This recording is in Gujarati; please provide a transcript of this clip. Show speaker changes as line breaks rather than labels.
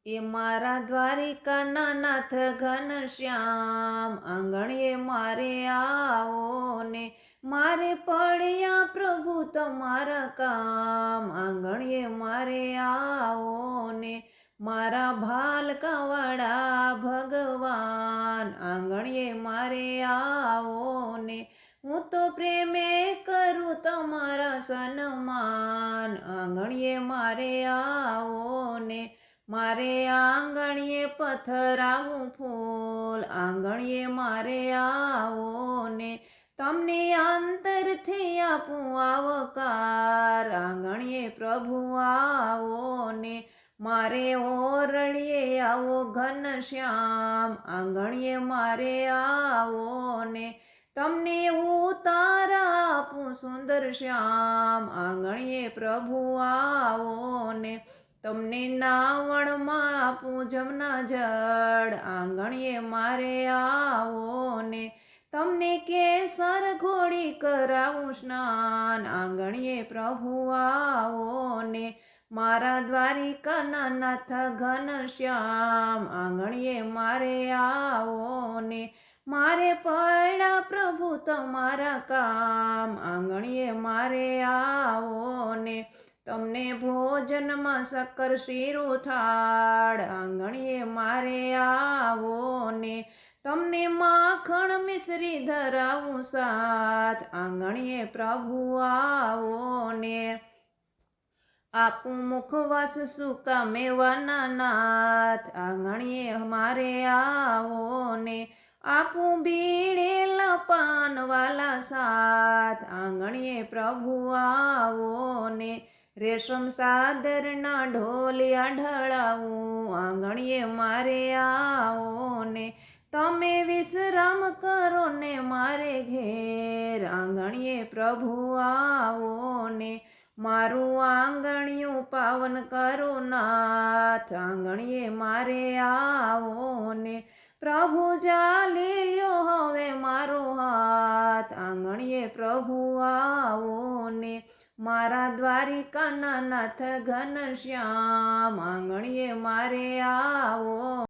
એ મારા દ્વારિકાના નાથ ઘનશ્યામ, આંગણીએ મારે આવો ને, મારે પડ્યા પ્રભુ તમારા કામ, આંગણીએ મારે આવો ને, મારા ભાલકાવાળા ભગવાન, આંગણીએ મારે આવો ને, હું તો પ્રેમે કરું તમારા સન્માન, આંગણીએ મારે આવો ને, મારે આંગણીએ પથરાવું ફૂલ, આંગણીએ મારે આવો ને, તમને અંતરથી આપું આવકાર, આંગણીએ પ્રભુ આવો ને, મારે ઓરડીએ આવો ઘનશ્યામ, આંગણીએ મારે આવો ને, તમને ઉતારા આપું સુંદર શ્યામ, આંગણીએ પ્રભુ આવો ને, તમને નાવણમાં આપું જમના જળ, આંગણીએ મારે આવો ને, તમને કેસર ઘોડી કરાવું સ્નાન, આંગણીએ પ્રભુ આવો ને, મારા દ્વારિકાના નાથ ઘનશ્યામ, આંગણીએ મારે આવો ને, મારે પડ્યા પ્રભુ તમારા કામ, આંગણીએ મારે આવો ને, તમને ભોજનમાં શક્કર શીરું થાળ, આંગણીએ મારે આવો ને, તમને માખણ મિશ્રી ધરાવું સાથ, આંગણીએ પ્રભુ આવો ને, આપું મુખવાસ સૂકા મેવાના નાથ, આંગણીએ મારે આવો ને, આપું બીડેલા પાનવાલા સાથ, આંગણીએ પ્રભુ આવો ને, રેશમ સાદરના ઢોલિયા ઢળાવું, આંગણીએ મારે આવો ને, તમે વિશ્રામ કરો ને મારે ઘેર, આંગણીએ પ્રભુ આવો ને, મારું આંગણિયું પાવન કરો નાથ, આંગણીએ મારે આવો ને, પ્રભુ ચાલી લ્યો હવે મારો હાથ, આંગણીએ પ્રભુ આવો ને, મારા દ્વારિકાના નાથ ઘનશ્યામ, આંગણીએ મારે આવો